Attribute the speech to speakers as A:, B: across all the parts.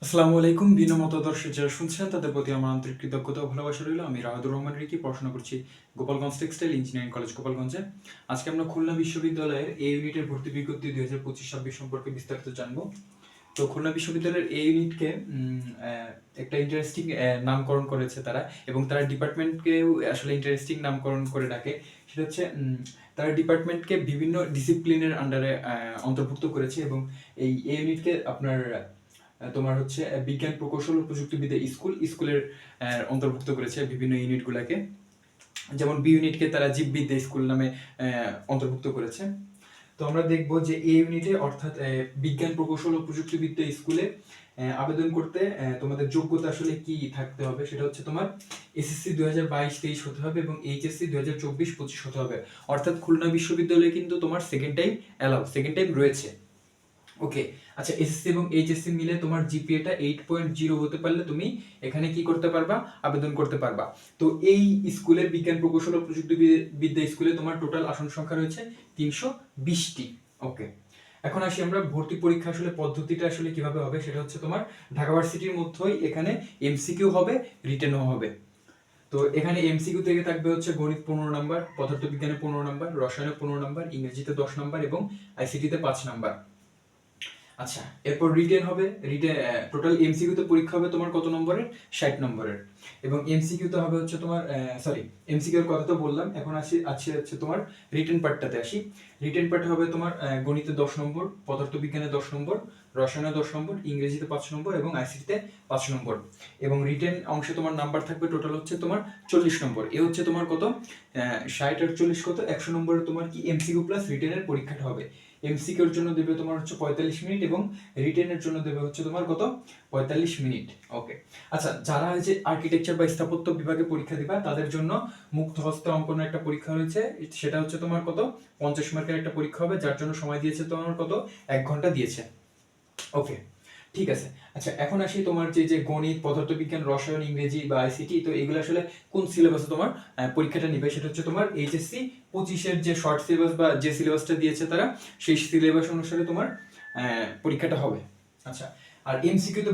A: আসসালামু আলাইকুম। ভিন্ন মতাদর্শে যারা শুনছেন তাদের প্রতি আমার আন্তরিক কৃতজ্ঞতা ও ভালোবাসা রইল। আমি রাহাদুর রহমান রিকি, পড়াশোনা করছি গোপালগঞ্জ টেক্সটাইল ইঞ্জিনিয়ারিং কলেজ গোপালগঞ্জে। আজকে আমরা খুলনা বিশ্ববিদ্যালয়ের এ ইউনিটের ভর্তি বিজ্ঞপ্তি 2025-26 সম্পর্কে বিস্তারিত জানবো। তো খুলনা বিশ্ববিদ্যালয়ের এ ইউনিটকে একটা ইন্টারেস্টিং নামকরণ করেছে তারা, এবং তারা ডিপার্টমেন্টকেও আসলে ইন্টারেস্টিং নামকরণ করে ডাকে। সেটা হচ্ছে তারা ডিপার্টমেন্টকে বিভিন্ন ডিসিপ্লিনের আন্ডারে অন্তর্ভুক্ত করেছে, এবং এই এ ইউনিটকে আপনার তোমার হচ্ছে বিজ্ঞান প্রকৌশল ও প্রযুক্তিবিদ্যা স্কুলের অন্তর্ভুক্ত করেছে বিভিন্ন ইউনিটগুলোকে। যেমন বি ইউনিটকে তারা জীববিদ্যা স্কুল নামে অন্তর্ভুক্ত করেছে। তো আমরা দেখব যে এই ইউনিটে অর্থাৎ বিজ্ঞান প্রকৌশল ও প্রযুক্তিবিদ্যা স্কুলে আবেদন করতে তোমাদের যোগ্যতা আসলে কি থাকতে হবে, সেটা হচ্ছে তোমার এসএসসি 2022-23 হতে হবে এবং এইচএসসি 2024-25 হতে হবে। অর্থাৎ খুলনা বিশ্ববিদ্যালয়ে কিন্তু তোমার সেকেন্ড টাইম রয়েছে। ওকে, আচ্ছা, এসএসসি এবং এইচএসসি মিলে তোমার জিপিএটা 8.0 হতে পারলে তুমি এখানে কি করতে পারবা, আবেদন করতে পারবা। তো এই স্কুলে বিজ্ঞান প্রকৌশল ও প্রযুক্তিবিদ্যা স্কুলে তোমার টোটাল আসন সংখ্যা রয়েছে 320টি। ওকে, এখন আসি আমরা ভর্তি পরীক্ষা আসলে পদ্ধতিটা আসলে কিভাবে হবে। সেটা হচ্ছে তোমার ঢাকা ভার্সিটির মধ্যেই এখানে এমসিকিউ হবে, রিটেনও হবে। তো এখানে এমসিকিউ থেকে থাকবে হচ্ছে গণিত 15 নাম্বার, পদার্থবিজ্ঞানে 15 নাম্বার, রসায়নে 15 নাম্বার, ইংরেজিতে 10 নাম্বার এবং আইসিটিতে 5 নাম্বার। আচ্ছা, এরপর রিটেন হবে। টোটাল এমসিকিউতে পরীক্ষা হবে তোমার কত নম্বরের? 60 নম্বরের। এবং এমসিকিউতে হবে হচ্ছে তোমার এমসিকিউর কথা তো বললাম, এখন আছে হচ্ছে তোমার রিটেন পার্টটাতে আসি। রিটেন পার্টে হবে তোমার গণিতে 10 নম্বর, পদার্থবিজ্ঞানে 10 নম্বর, রসায়নে 10 নম্বর, ইংরেজিতে 5 নম্বর এবং আইসিটিতে 5 নম্বর। এবং রিটেন অংশে তোমার নাম্বার থাকবে টোটাল হচ্ছে তোমার 40 নম্বর। এ হচ্ছে তোমার কত 60 আর 40 কত 100 নম্বরের তোমার কি এমসিকিউ প্লাস রিটেনের পরীক্ষাটা হবে। এমসিকিউর জন্য দেবে তোমার হচ্ছে 45 মিনিট এবং রিটেনের জন্য দেবে হচ্ছে তোমার কত 45 মিনিট। ওকে, আচ্ছা, যারা হচ্ছে আর্কিটেকচার বা স্থাপত্য বিভাগে পরীক্ষা দিবা তাদের জন্য মুক্ত হস্তে অঙ্কনের একটা পরীক্ষা রয়েছে। সেটা হচ্ছে তোমার কত 50 মার্কের একটা পরীক্ষা হবে, যার জন্য সময় দিয়েছে তোমার কত 1 ঘন্টা দিয়েছে। ওকে, ঠিক আছে। আচ্ছা, এখন আসি তোমার যে গণিত, পদার্থবিজ্ঞান, রসায়ন, ইংরেজি বা আইসিটি, তো এগুলো আসলে কোন সিলেবাসে তোমার পরীক্ষাটা নিবে। সেটা হচ্ছে তোমার এইচএসসি 25-এর যে শর্ট সিলেবাস বা যে সিলেবাসটা দিয়েছে তারা, সেই সিলেবাস অনুসারে তোমার পরীক্ষাটা হবে। আচ্ছা, আর এমসিকিউতে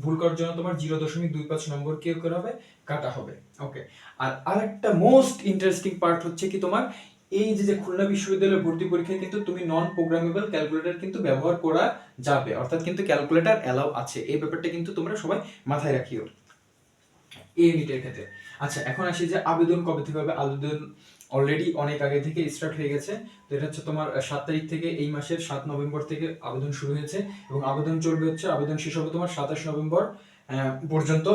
A: ভুল করার জন্য তোমার 0.25 নম্বর কি করা হবে, কাটা হবে। ওকে, আর আরেকটা মোস্ট ইন্টারেস্টিং পার্ট হচ্ছে কি তোমার এই যে খুলনা বিশ্ববিদ্যালয়ের ভর্তি পরীক্ষায় কিন্তু তুমি নন প্রোগ্রামেবল ক্যালকুলেটর কিন্তু ব্যবহার করা যাবে, অর্থাৎ কিন্তু ক্যালকুলেটর অ্যালাউ আছে। এই ব্যাপারটা কিন্তু তোমরা সবাই মাথায় রাখিও এই ইউনিটের ক্ষেত্রে। আচ্ছা, এখন আসি যে আবেদন কবে থেকে হবে। আবেদন অলরেডি অনেক আগে থেকে স্টার্ট হয়ে গেছে। তো এটা হচ্ছে তোমার 7 তারিখ থেকে, এই মাসের 7 নভেম্বর থেকে আবেদন শুরু হয়েছে এবং আবেদন চলবে হচ্ছে, আবেদন শেষ হবে তোমার 27 নভেম্বর পর্যন্ত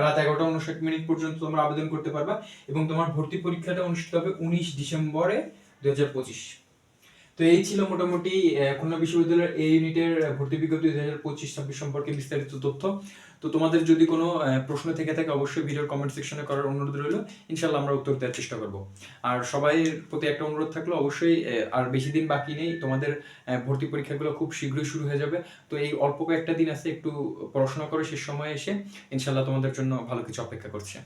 A: রাত 11:59 পর্যন্ত তোমরা আবেদন করতে পারবা। এবং তোমার ভর্তি পরীক্ষাটা অনুষ্ঠিত হবে 19 ডিসেম্বরে 2025। তো এই ছিল মোটামুটি খুলনা বিশ্ববিদ্যালয়ের এই ইউনিটের ভর্তি বিজ্ঞপ্তি 2025-26 সম্পর্কে বিস্তারিত তথ্য। তো তোমাদের যদি কোনো প্রশ্ন থেকে থাকে অবশ্যই ভিডিওর কমেন্ট সেকশনে করার অনুরোধ রইল। ইনশাল্লাহ আমরা উত্তর দেওয়ার চেষ্টা করব। আর সবাই প্রতি একটা অনুরোধ থাকলো, অবশ্যই আর বেশি দিন বাকি নেই, তোমাদের ভর্তি পরীক্ষাগুলো খুব শীঘ্রই শুরু হয়ে যাবে। তো এই অল্প কয়েকটা দিন আছে, একটু পড়াশোনা করে শেষ সময়ে এসে ইনশাল্লাহ তোমাদের জন্য ভালো কিছু অপেক্ষা করছে।